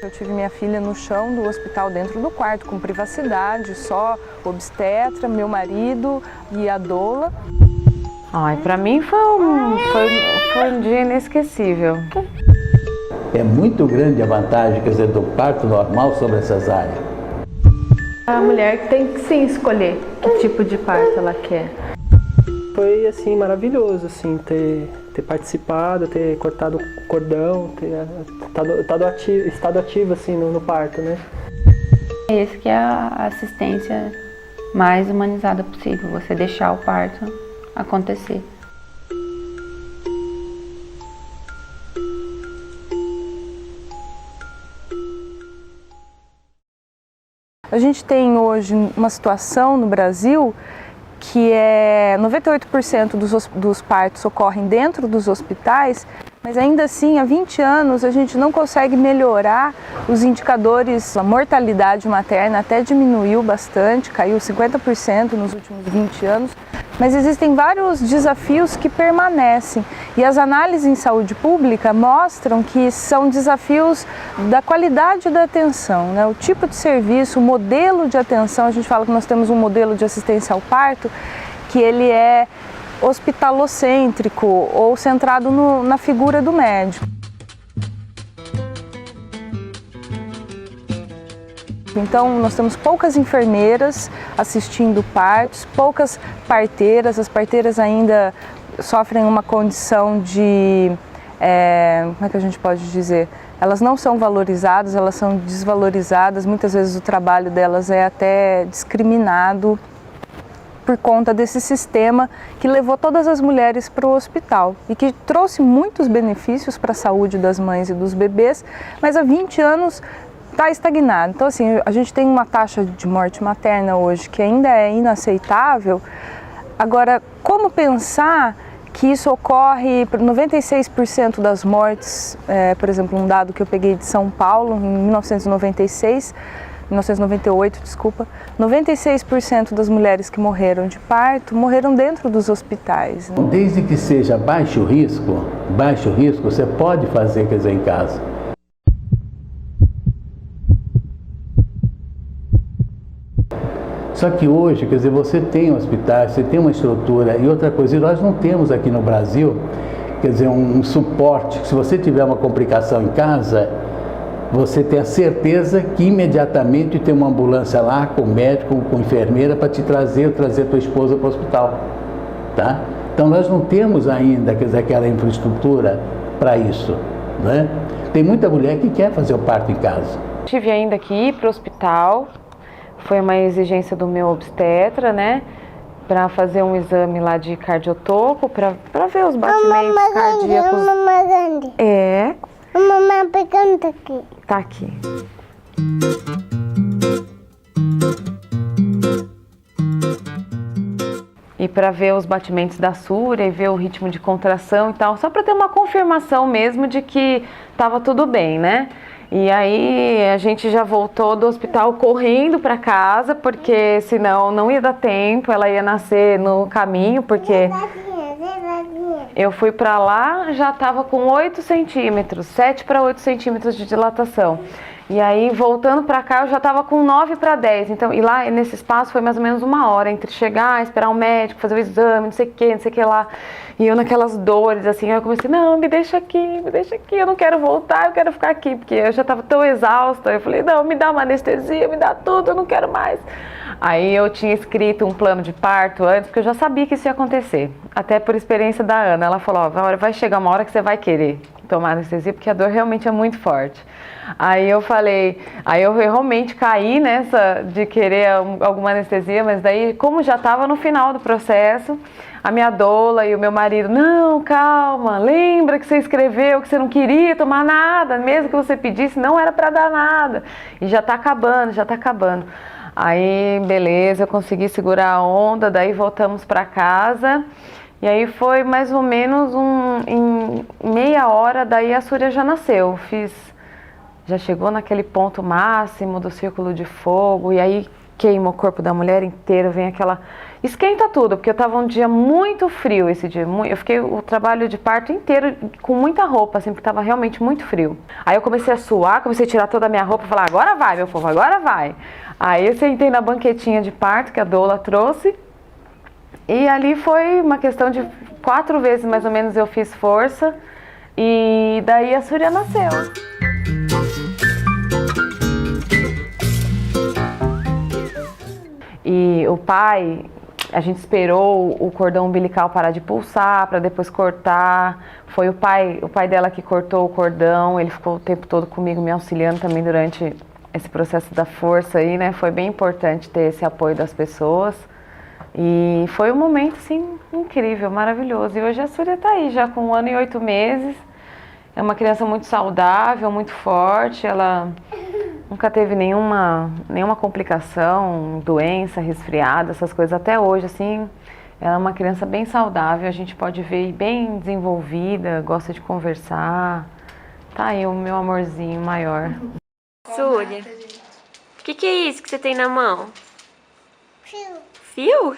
Eu tive minha filha no chão do hospital, dentro do quarto, com privacidade, só obstetra, meu marido e a doula. Ai, pra mim foi um dia inesquecível. É muito grande a vantagem, quer dizer, do parto normal sobre a cesárea. A mulher tem que sim escolher que tipo de parto ela quer. Foi assim maravilhoso assim ter participado, ter cortado o cordão, ter estado ativo assim no parto, né? Esse que é a assistência mais humanizada possível, você deixar o parto acontecer. A gente tem hoje uma situação no Brasil que 98% dos partos ocorrem dentro dos hospitais, mas ainda assim há 20 anos a gente não consegue melhorar os indicadores. A mortalidade materna até diminuiu bastante, caiu 50% nos últimos 20 anos, mas existem vários desafios que permanecem e as análises em saúde pública mostram que são desafios da qualidade da atenção, né? O tipo de serviço, o modelo de atenção. A gente fala que nós temos um modelo de assistência ao parto que ele é hospitalocêntrico ou centrado na figura do médico. Então, nós temos poucas enfermeiras assistindo partos, poucas parteiras. As parteiras ainda sofrem uma condição de, como é que a gente pode dizer? Elas não são valorizadas, elas são desvalorizadas. Muitas vezes o trabalho delas é até discriminado por conta desse sistema que levou todas as mulheres para o hospital e que trouxe muitos benefícios para a saúde das mães e dos bebês, mas há 20 anos está estagnado. Então, assim, a gente tem uma taxa de morte materna hoje que ainda é inaceitável. Agora, como pensar que isso ocorre por 96% das mortes, por exemplo, um dado que eu peguei de São Paulo, em 1998, desculpa, 96% das mulheres que morreram de parto morreram dentro dos hospitais. Desde que seja baixo risco, você pode fazer, quer dizer, em casa. Só que hoje, quer dizer, você tem hospitais, você tem uma estrutura e outra coisa, e nós não temos aqui no Brasil, quer dizer, um suporte, que se você tiver uma complicação em casa, você tem a certeza que imediatamente tem uma ambulância lá, com médico, com enfermeira, para te trazer tua esposa para o hospital, tá? Então nós não temos ainda, quer dizer, aquela infraestrutura para isso, né? Tem muita mulher que quer fazer o parto em casa. Tive ainda que ir para o hospital, foi uma exigência do meu obstetra, né? Para fazer um exame lá de cardiotopo, para ver os batimentos cardíacos. É. Mamãe pegando aqui. Tá aqui. E para ver os batimentos da Súria e ver o ritmo de contração e tal, só para ter uma confirmação mesmo de que tava tudo bem, né? E aí a gente já voltou do hospital correndo para casa, porque senão não ia dar tempo, ela ia nascer no caminho, porque eu fui para lá, já estava com 8 centímetros, 7 para 8 centímetros de dilatação. E aí, voltando para cá, eu já estava com 9 para 10. Então, e lá, nesse espaço, foi mais ou menos uma hora entre chegar, esperar o médico, fazer o exame, não sei o que lá. E eu naquelas dores, assim, eu comecei, não, me deixa aqui, eu não quero voltar, eu quero ficar aqui. Porque eu já estava tão exausta, eu falei, não, me dá uma anestesia, me dá tudo, eu não quero mais. Aí eu tinha escrito um plano de parto antes, porque eu já sabia que isso ia acontecer. Até por experiência da Ana, ela falou, ó, vai chegar uma hora que você vai querer tomar anestesia, porque a dor realmente é muito forte. Aí eu falei, aí eu realmente caí nessa de querer alguma anestesia, mas daí, como já estava no final do processo, a minha doula e o meu marido, não, calma, lembra que você escreveu que você não queria tomar nada, mesmo que você pedisse, não era para dar nada. E já está acabando. Aí, beleza, eu consegui segurar a onda, daí voltamos para casa. E aí foi mais ou menos em meia hora, daí a Súria já nasceu. Já chegou naquele ponto máximo do círculo de fogo, e aí queima o corpo da mulher inteiro, vem aquela... Esquenta tudo, porque eu tava um dia muito frio esse dia. Eu fiquei o trabalho de parto inteiro com muita roupa, assim, porque tava realmente muito frio. Aí eu comecei a suar, comecei a tirar toda a minha roupa e falar, agora vai, meu povo, agora vai. Aí eu sentei na banquetinha de parto que a doula trouxe. E ali foi uma questão de 4 vezes, mais ou menos, eu fiz força. E daí a Súria nasceu. E o pai, a gente esperou o cordão umbilical parar de pulsar para depois cortar. Foi o pai dela que cortou o cordão. Ele ficou o tempo todo comigo, me auxiliando também durante esse processo da força aí, né? Foi bem importante ter esse apoio das pessoas. E foi um momento, assim, incrível, maravilhoso. E hoje a Súria tá aí, já com 1 ano e 8 meses. É uma criança muito saudável, muito forte. Ela nunca teve nenhuma complicação, doença, resfriado, essas coisas. Até hoje, assim, ela é uma criança bem saudável. A gente pode ver bem desenvolvida, gosta de conversar. Tá aí o meu amorzinho maior. Súria, o que é isso que você tem na mão? Fio. Fio?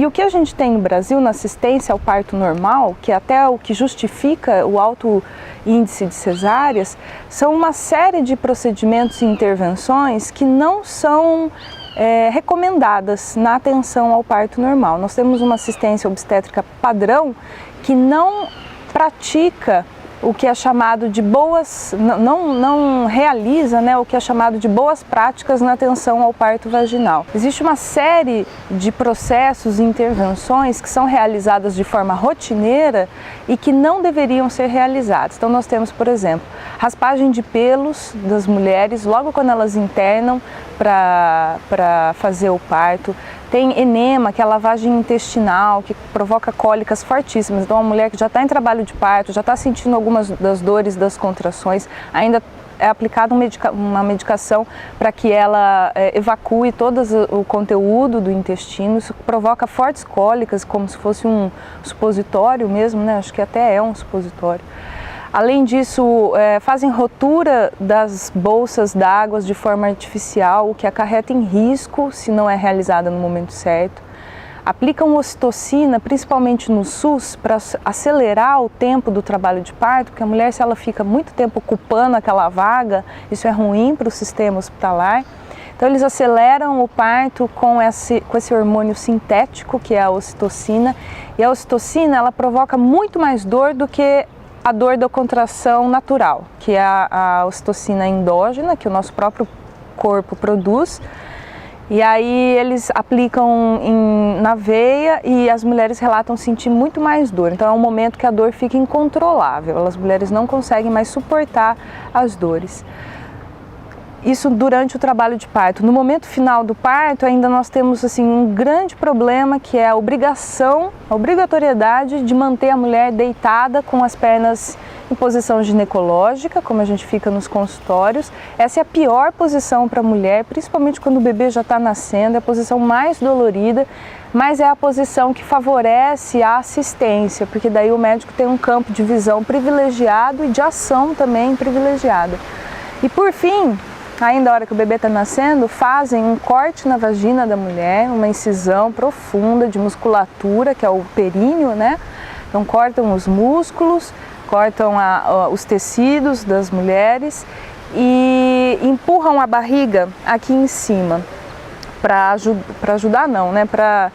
E o que a gente tem no Brasil na assistência ao parto normal, que é até o que justifica o alto índice de cesáreas, são uma série de procedimentos e intervenções que não são recomendadas na atenção ao parto normal. Nós temos uma assistência obstétrica padrão que não pratica o que é chamado de não realiza, né, o que é chamado de boas práticas na atenção ao parto vaginal. Existe uma série de processos e intervenções que são realizadas de forma rotineira e que não deveriam ser realizadas. Então nós temos, por exemplo, raspagem de pelos das mulheres logo quando elas internam para fazer o parto. Tem enema, que é a lavagem intestinal, que provoca cólicas fortíssimas. Então, a mulher que já está em trabalho de parto, já está sentindo algumas das dores das contrações, ainda é aplicada uma medicação para que ela evacue todo o conteúdo do intestino. Isso provoca fortes cólicas, como se fosse um supositório mesmo, né? Acho que até é um supositório. Além disso, fazem rotura das bolsas d'água de forma artificial, o que acarreta em risco se não é realizada no momento certo. Aplicam ocitocina, principalmente no SUS, para acelerar o tempo do trabalho de parto, porque a mulher, se ela fica muito tempo ocupando aquela vaga, isso é ruim para o sistema hospitalar. Então eles aceleram o parto com esse hormônio sintético, que é a ocitocina, e a ocitocina ela provoca muito mais dor do que a dor da contração natural, que é a ocitocina endógena, que o nosso próprio corpo produz. E aí eles aplicam na veia e as mulheres relatam sentir muito mais dor. Então é um momento que a dor fica incontrolável, as mulheres não conseguem mais suportar as dores. Isso durante o trabalho de parto. No momento final do parto, ainda nós temos assim, um grande problema, que é a obrigatoriedade de manter a mulher deitada com as pernas em posição ginecológica, como a gente fica nos consultórios. Essa é a pior posição para a mulher, principalmente quando o bebê já está nascendo, é a posição mais dolorida, mas é a posição que favorece a assistência, porque daí o médico tem um campo de visão privilegiado e de ação também privilegiada. E por fim, ainda na hora que o bebê está nascendo, fazem um corte na vagina da mulher, uma incisão profunda de musculatura, que é o períneo, né? Então cortam os músculos, cortam os tecidos das mulheres e empurram a barriga aqui em cima, para ajudar não, né? Para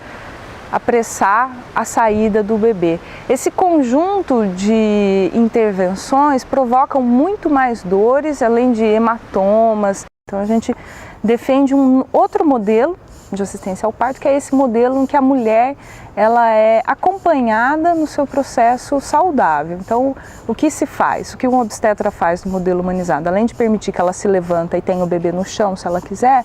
apressar a saída do bebê. Esse conjunto de intervenções provocam muito mais dores, além de hematomas. Então a gente defende um outro modelo de assistência ao parto, que é esse modelo em que a mulher ela é acompanhada no seu processo saudável. Então, o que se faz? O que um obstetra faz no modelo humanizado? Além de permitir que ela se levanta e tenha o bebê no chão, se ela quiser,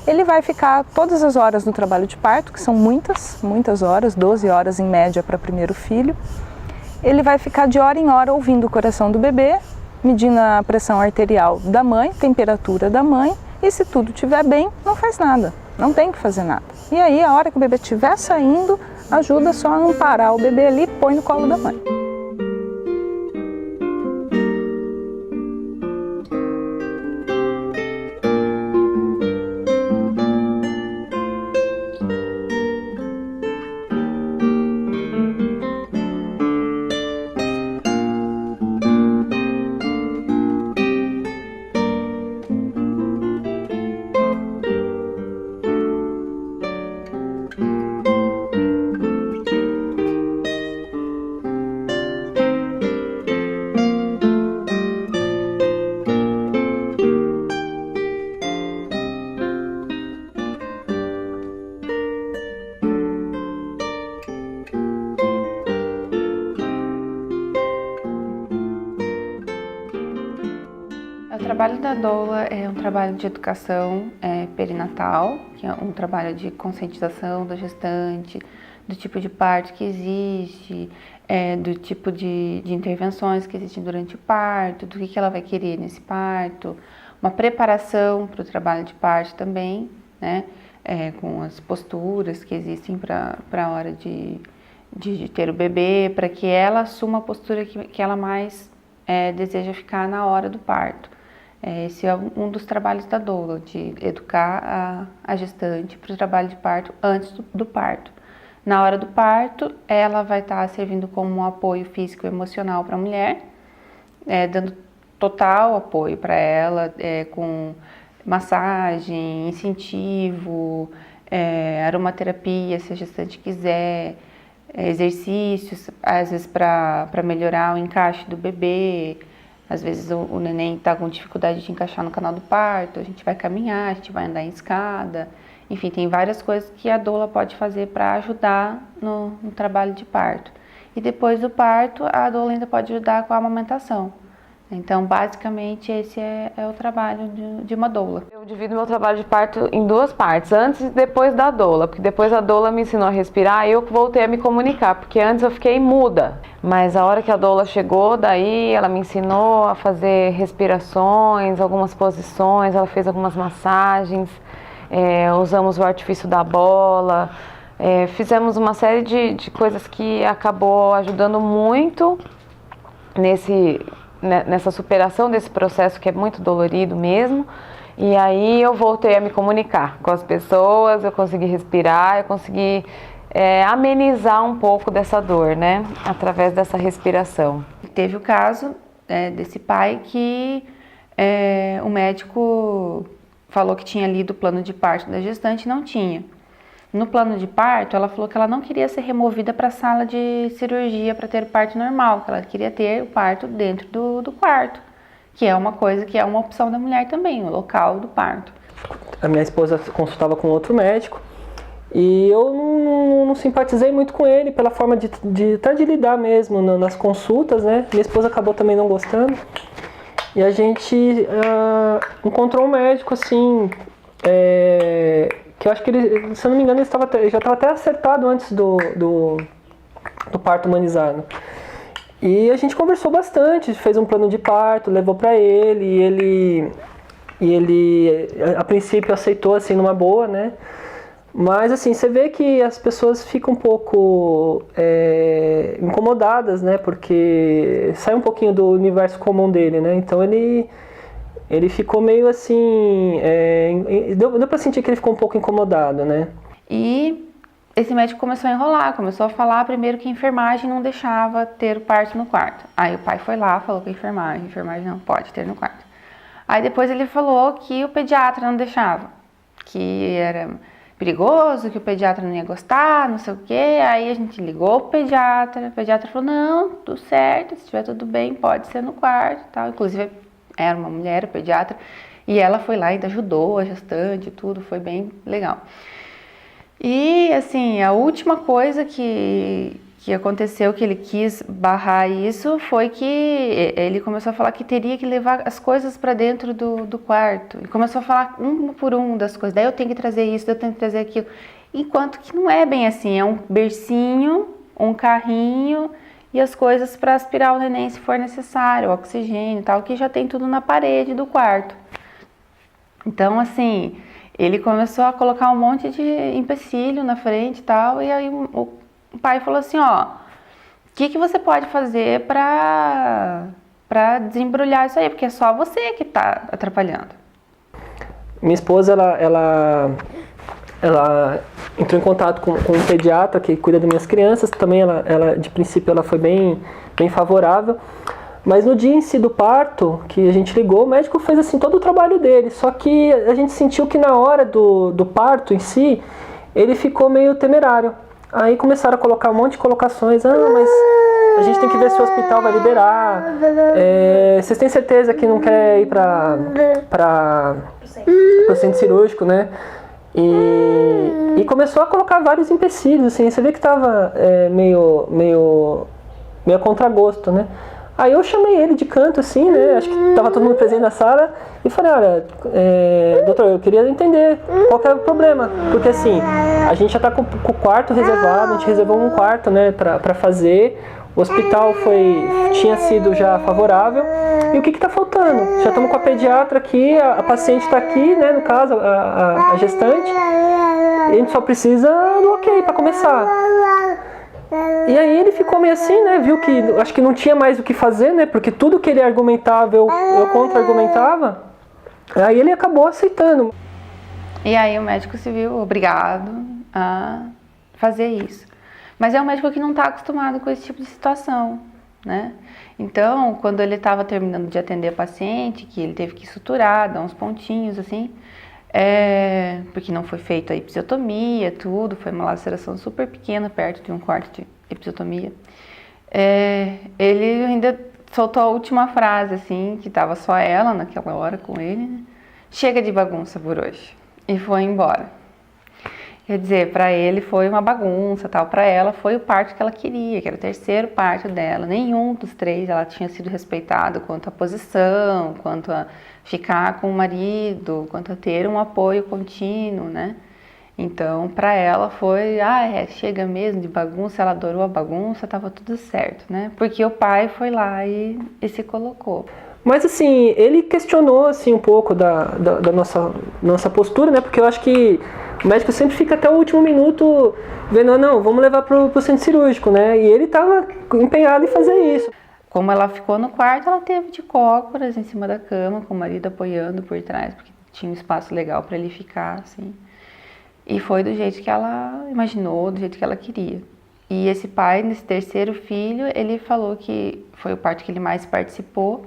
ele vai ficar todas as horas no trabalho de parto, que são muitas horas, 12 horas em média para o primeiro filho. Ele vai ficar de hora em hora ouvindo o coração do bebê, medindo a pressão arterial da mãe, temperatura da mãe, e se tudo estiver bem, não faz nada, não tem que fazer nada. E aí, a hora que o bebê estiver saindo, ajuda só a não parar o bebê ali e põe no colo da mãe. trabalho da doula é um trabalho de educação perinatal, que é um trabalho de conscientização da gestante, do tipo de parto que existe, do tipo de intervenções que existem durante o parto, do que ela vai querer nesse parto, uma preparação para o trabalho de parto também, né? Com as posturas que existem para a hora de ter o bebê, para que ela assuma a postura que ela mais deseja ficar na hora do parto. Esse é um dos trabalhos da doula, de educar a gestante para o trabalho de parto antes do parto. Na hora do parto, ela vai estar servindo como um apoio físico e emocional para a mulher, dando total apoio para ela, com massagem, incentivo, aromaterapia, se a gestante quiser, exercícios, às vezes para melhorar o encaixe do bebê. Às vezes o neném está com dificuldade de encaixar no canal do parto, a gente vai caminhar, a gente vai andar em escada. Enfim, tem várias coisas que a doula pode fazer para ajudar no trabalho de parto. E depois do parto, a doula ainda pode ajudar com a amamentação. Então, basicamente, esse é o trabalho de uma doula. Eu divido meu trabalho de parto em duas partes, antes e depois da doula, porque depois a doula me ensinou a respirar e eu voltei a me comunicar, porque antes eu fiquei muda. Mas a hora que a doula chegou, daí ela me ensinou a fazer respirações, algumas posições, ela fez algumas massagens, usamos o artifício da bola, fizemos uma série de coisas que acabou ajudando muito nessa superação desse processo que é muito dolorido mesmo. E aí eu voltei a me comunicar com as pessoas, eu consegui respirar, eu consegui amenizar um pouco dessa dor, né, através dessa respiração. Teve o caso desse pai que o médico falou que tinha lido o plano de parto da gestante e não tinha. No plano de parto, ela falou que ela não queria ser removida para a sala de cirurgia para ter o parto normal, que ela queria ter o parto dentro do quarto, que é uma coisa que é uma opção da mulher também, o local do parto. A minha esposa consultava com outro médico e eu não simpatizei muito com ele pela forma de lidar mesmo nas consultas, né? Minha esposa acabou também não gostando e a gente encontrou um médico assim, que eu acho que ele, se eu não me engano, ele já estava até acertado antes do parto humanizado. E a gente conversou bastante, fez um plano de parto, levou para ele, e ele a princípio aceitou assim numa boa, né? Mas assim, você vê que as pessoas ficam um pouco incomodadas, né? Porque sai um pouquinho do universo comum dele, né? Então ele ficou meio assim, deu pra sentir que ele ficou um pouco incomodado, né? E esse médico começou a enrolar, começou a falar primeiro que a enfermagem não deixava ter o parto no quarto. Aí o pai foi lá, falou com a enfermagem não pode ter no quarto. Aí depois ele falou que o pediatra não deixava, que era perigoso, que o pediatra não ia gostar, não sei o quê. Aí a gente ligou pro pediatra, o pediatra falou, não, tudo certo, se estiver tudo bem, pode ser no quarto e tal. Inclusive, era uma mulher, pediatra, e ela foi lá e ainda ajudou a gestante e tudo, foi bem legal. E, assim, a última coisa que aconteceu, que ele quis barrar isso, foi que ele começou a falar que teria que levar as coisas para dentro do quarto. E começou a falar um por um das coisas. Daí eu tenho que trazer isso, eu tenho que trazer aquilo. Enquanto que não é bem assim, é um bercinho, um carrinho e as coisas para aspirar o neném se for necessário, oxigênio e tal, que já tem tudo na parede do quarto. Então, assim, ele começou a colocar um monte de empecilho na frente e tal, e aí o pai falou assim, ó, o que você pode fazer para desembrulhar isso aí, porque é só você que tá atrapalhando. Minha esposa, ela entrou em contato com um pediatra que cuida das minhas crianças, também ela de princípio ela foi bem favorável, mas no dia em si do parto, que a gente ligou, o médico fez assim todo o trabalho dele, só que a gente sentiu que na hora do parto em si, ele ficou meio temerário. Aí começaram a colocar um monte de colocações, mas a gente tem que ver se o hospital vai liberar, vocês têm certeza que não quer ir para o centro cirúrgico, né? E começou a colocar vários empecilhos, assim, você vê que estava meio a contragosto, né? Aí eu chamei ele de canto, assim, né? Acho que tava todo mundo presente na sala. E falei, olha, doutor, eu queria entender qual que é o problema. Porque assim, a gente já tá com o quarto reservado, a gente reservou um quarto, né, pra fazer. O hospital tinha sido já favorável. E o que tá faltando? Já estamos com a pediatra aqui, a paciente está aqui, né, no caso, a gestante. E a gente só precisa do ok para começar. E aí ele ficou meio assim, né, viu que acho que não tinha mais o que fazer, né, porque tudo que ele argumentava, eu contra-argumentava. Aí ele acabou aceitando. E aí o médico se viu obrigado a fazer isso. Mas é um médico que não está acostumado com esse tipo de situação, né? Então, quando ele estava terminando de atender a paciente, que ele teve que suturar, dar uns pontinhos assim, porque não foi feita a episiotomia, tudo, foi uma laceração super pequena, perto de um corte de episiotomia. Ele ainda soltou a última frase, assim, que estava só ela naquela hora com ele, né? Chega de bagunça por hoje. E foi embora. Quer dizer, para ele foi uma bagunça, tal. Para ela foi o parto que ela queria, que era o terceiro parto dela. Nenhum dos três ela tinha sido respeitado quanto à posição, quanto a ficar com o marido, quanto a ter um apoio contínuo, né? Então, para ela foi, chega mesmo de bagunça, ela adorou a bagunça, tava tudo certo, né? Porque o pai foi lá e se colocou. Mas assim, ele questionou assim um pouco da nossa postura, né? Porque eu acho que o médico sempre fica até o último minuto vendo, não, vamos levar pro centro cirúrgico, né? E ele estava empenhado em fazer isso. Como ela ficou no quarto, ela teve de cócoras em cima da cama, com o marido apoiando por trás, porque tinha um espaço legal para ele ficar, assim. E foi do jeito que ela imaginou, do jeito que ela queria. E esse pai, nesse terceiro filho, ele falou que foi o parto que ele mais participou,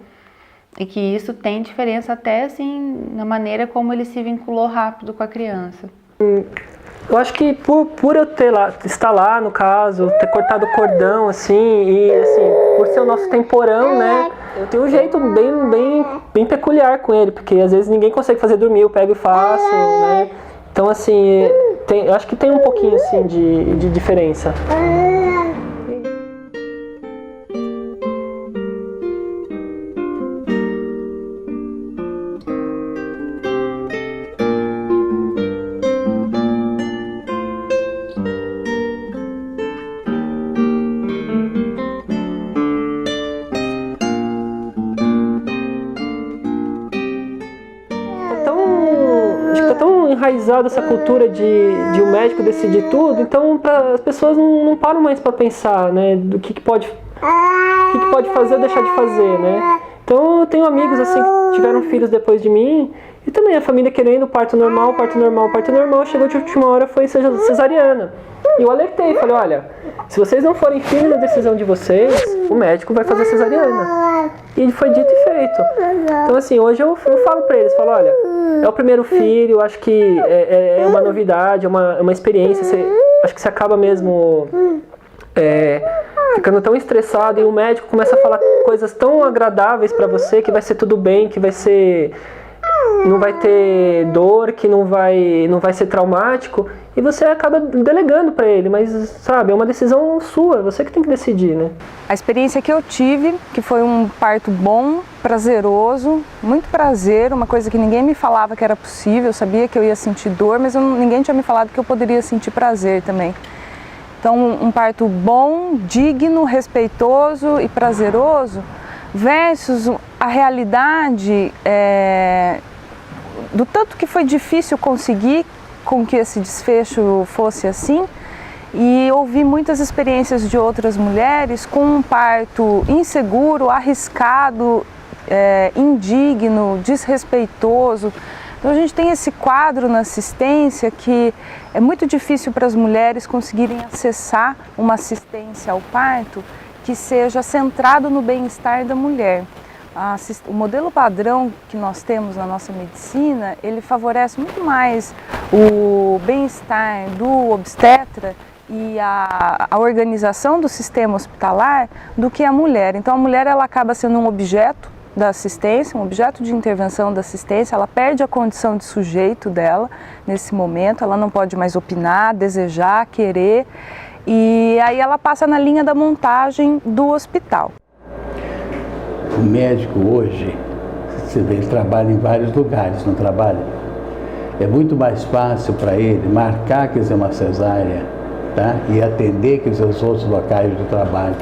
e que isso tem diferença até assim na maneira como ele se vinculou rápido com a criança. Eu acho que por eu estar lá, no caso, ter cortado o cordão, assim, e assim, por ser o nosso temporão, né, eu tenho um jeito bem peculiar com ele, porque às vezes ninguém consegue fazer dormir, eu pego e faço, né. Então assim, eu acho que tem um pouquinho assim de diferença. Enraizado essa cultura de o médico decidir tudo, então as pessoas não param mais para pensar, né, do que pode fazer ou deixar de fazer, né. Então eu tenho amigos assim que tiveram filhos depois de mim e também a família querendo parto normal, chegou de última hora, foi cesariana. E eu alertei, falei, olha, se vocês não forem firmes na decisão de vocês, o médico vai fazer cesariana. E foi dito e feito. Então assim, hoje eu falo pra eles, falo, olha, é o primeiro filho, acho que é uma novidade, é uma experiência, acho que você acaba mesmo ficando tão estressado e o médico começa a falar coisas tão agradáveis pra você, que vai ser tudo bem, que não vai ter dor, que não vai ser traumático, e você acaba delegando para ele, mas sabe, é uma decisão sua, você que tem que decidir, né? A experiência que eu tive, que foi um parto bom, prazeroso, muito prazer, uma coisa que ninguém me falava que era possível, eu sabia que eu ia sentir dor, mas ninguém tinha me falado que eu poderia sentir prazer também. Então, um parto bom, digno, respeitoso e prazeroso, versus a realidade do tanto que foi difícil conseguir com que esse desfecho fosse assim, e ouvi muitas experiências de outras mulheres com um parto inseguro, arriscado, indigno, desrespeitoso. Então a gente tem esse quadro na assistência que é muito difícil para as mulheres conseguirem acessar uma assistência ao parto que seja centrado no bem-estar da mulher. O modelo padrão que nós temos na nossa medicina, ele favorece muito mais o bem-estar do obstetra e a organização do sistema hospitalar do que a mulher. Então a mulher ela acaba sendo um objeto da assistência, um objeto de intervenção da assistência, ela perde a condição de sujeito dela nesse momento, ela não pode mais opinar, desejar, querer, e aí ela passa na linha da montagem do hospital. O médico hoje, você vê, ele trabalha em vários lugares, não trabalha? É muito mais fácil para ele marcar, quer dizer, uma cesárea, tá? E atender, quer dizer, os outros locais do trabalho.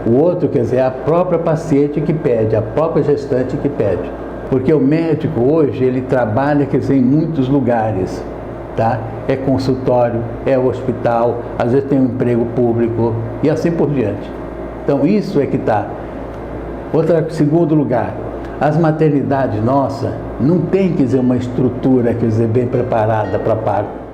O outro, quer dizer, é a própria paciente que pede, a própria gestante que pede. Porque o médico hoje, ele trabalha, quer dizer, em muitos lugares, tá? É consultório, é hospital, às vezes tem um emprego público e assim por diante. Então isso é que está. Segundo lugar, as maternidades nossas não tem, quer dizer, uma estrutura, quer dizer, bem preparada para parto.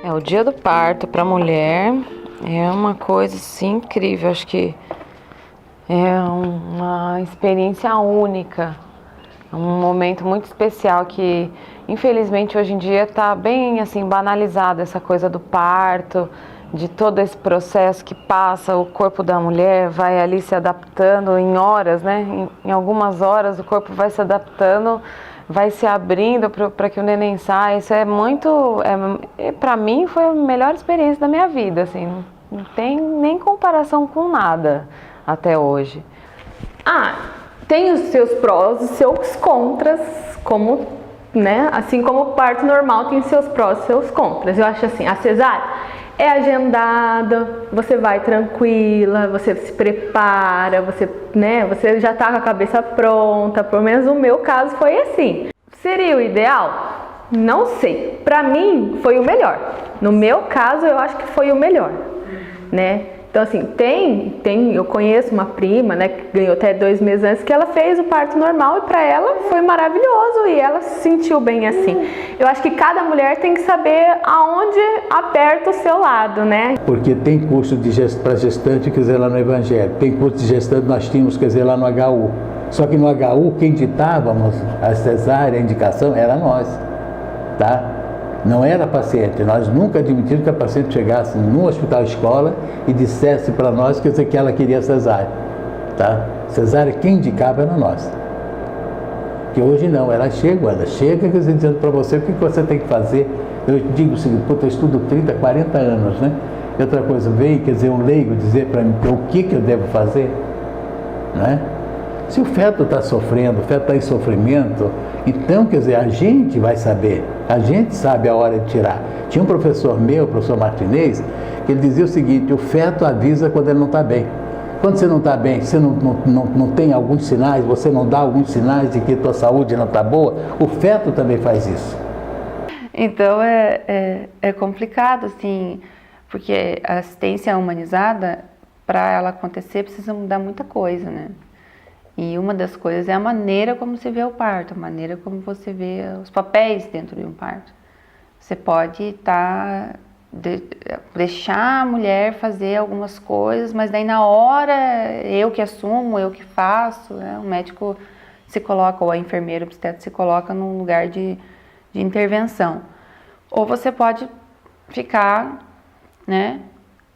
O dia do parto para a mulher é uma coisa assim incrível, acho que é uma experiência única, um momento muito especial que infelizmente hoje em dia está bem assim banalizado, essa coisa do parto, de todo esse processo que passa, o corpo da mulher vai ali se adaptando em horas, né? Em algumas horas o corpo vai se adaptando, vai se abrindo para que o neném saia. Isso é muito, para mim foi a melhor experiência da minha vida, assim, não tem nem comparação com nada até hoje. Tem os seus prós e seus contras, como, né, assim como o parto normal tem seus prós e seus contras. Eu acho assim, a cesárea é agendada, você vai tranquila, você se prepara, você já tá com a cabeça pronta, pelo menos no meu caso foi assim. Seria o ideal? Não sei. Pra mim foi o melhor. No meu caso eu acho que foi o melhor, né? Então assim, eu conheço uma prima, né, que ganhou até 2 meses antes, que ela fez o parto normal e para ela foi maravilhoso e ela se sentiu bem assim. Eu acho que cada mulher tem que saber aonde aperta o seu lado, né? Porque tem curso para gestante, quer dizer, lá no Evangelho, tem curso de gestante, nós tínhamos, quer dizer, lá no HU. Só que no HU, quem ditávamos a cesárea, a indicação, era nós, tá? Não era a paciente, nós nunca admitimos que a paciente chegasse no hospital escola e dissesse para nós que ela queria cesárea, tá? Cesárea, quem indicava era nós. Que hoje não, ela chega, quer dizer, dizendo para você o que você tem que fazer. Eu digo o seguinte, eu estudo 30, 40 anos, né? E outra coisa, vem, quer dizer, um leigo dizer para mim o que eu devo fazer, né? Se o feto está sofrendo, o feto está em sofrimento, então, quer dizer, a gente vai saber, a gente sabe a hora de tirar. Tinha um professor meu, o professor Martinez, que ele dizia o seguinte, o feto avisa quando ele não está bem. Quando você não está bem, você não tem alguns sinais, você não dá alguns sinais de que a tua saúde não está boa, o feto também faz isso. Então é complicado, assim, porque a assistência humanizada, para ela acontecer, precisa mudar muita coisa, né? E uma das coisas é a maneira como você vê o parto, a maneira como você vê os papéis dentro de um parto. Você pode deixar a mulher fazer algumas coisas, mas daí na hora eu que assumo, eu que faço, né? O médico se coloca, ou a enfermeira, o obstetra se coloca num lugar de intervenção. Ou você pode ficar, né,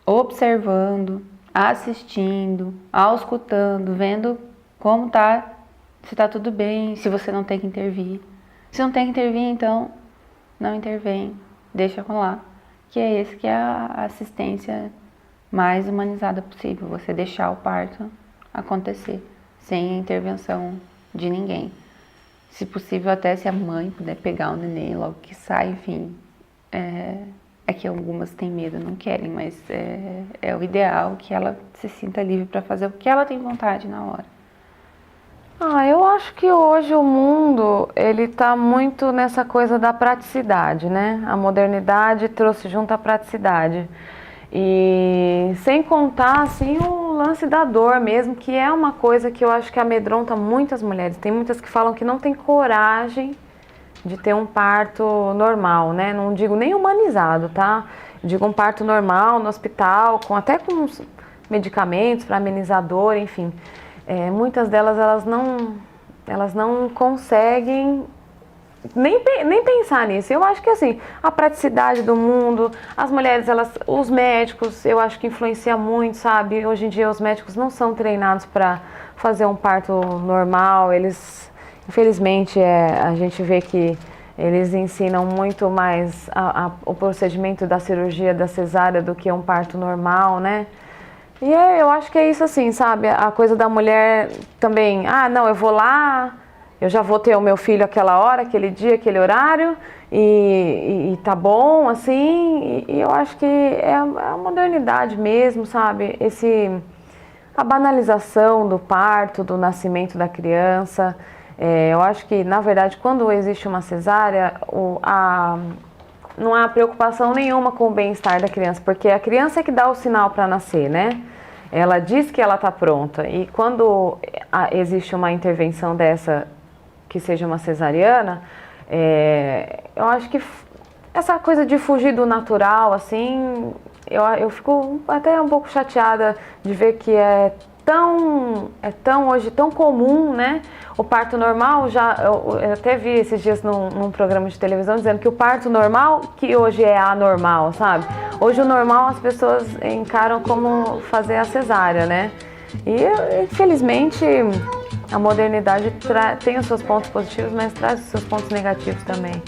observando, assistindo, auscultando, vendo como tá, se tá tudo bem, se você não tem que intervir. Se não tem que intervir, então não intervém, deixa rolar. Que é esse que é a assistência mais humanizada possível, você deixar o parto acontecer, sem a intervenção de ninguém. Se possível, até se a mãe puder pegar o neném logo que sai, enfim. É que algumas têm medo, não querem, mas é o ideal que ela se sinta livre para fazer o que ela tem vontade na hora. Eu acho que hoje o mundo, ele tá muito nessa coisa da praticidade, né? A modernidade trouxe junto a praticidade. E sem contar, assim, o lance da dor mesmo, que é uma coisa que eu acho que amedronta muitas mulheres. Tem muitas que falam que não tem coragem de ter um parto normal, né? Não digo nem humanizado, tá? Digo um parto normal no hospital, até com medicamentos para amenizar a dor, enfim. Muitas delas, elas não conseguem nem pensar nisso. Eu acho que assim, a praticidade do mundo, as mulheres, os médicos, eu acho que influencia muito, sabe? Hoje em dia os médicos não são treinados para fazer um parto normal, infelizmente, a gente vê que eles ensinam muito mais o procedimento da cirurgia da cesárea do que um parto normal, né? E eu acho que é isso assim, sabe? A coisa da mulher também, não, eu vou lá, eu já vou ter o meu filho aquela hora, aquele dia, aquele horário, e tá bom, assim, e eu acho que é a modernidade mesmo, sabe? A banalização do parto, do nascimento da criança. Eu acho que, na verdade, quando existe uma cesárea, não há preocupação nenhuma com o bem-estar da criança, porque a criança é que dá o sinal para nascer, né? Ela diz que ela está pronta, e quando existe uma intervenção dessa, que seja uma cesariana, eu acho que essa coisa de fugir do natural, assim, eu fico até um pouco chateada de ver que é hoje tão comum, né? O parto normal, eu até vi esses dias num programa de televisão dizendo que o parto normal, que hoje é anormal, sabe? Hoje o normal as pessoas encaram como fazer a cesárea, né? E infelizmente a modernidade tem os seus pontos positivos, mas traz os seus pontos negativos também.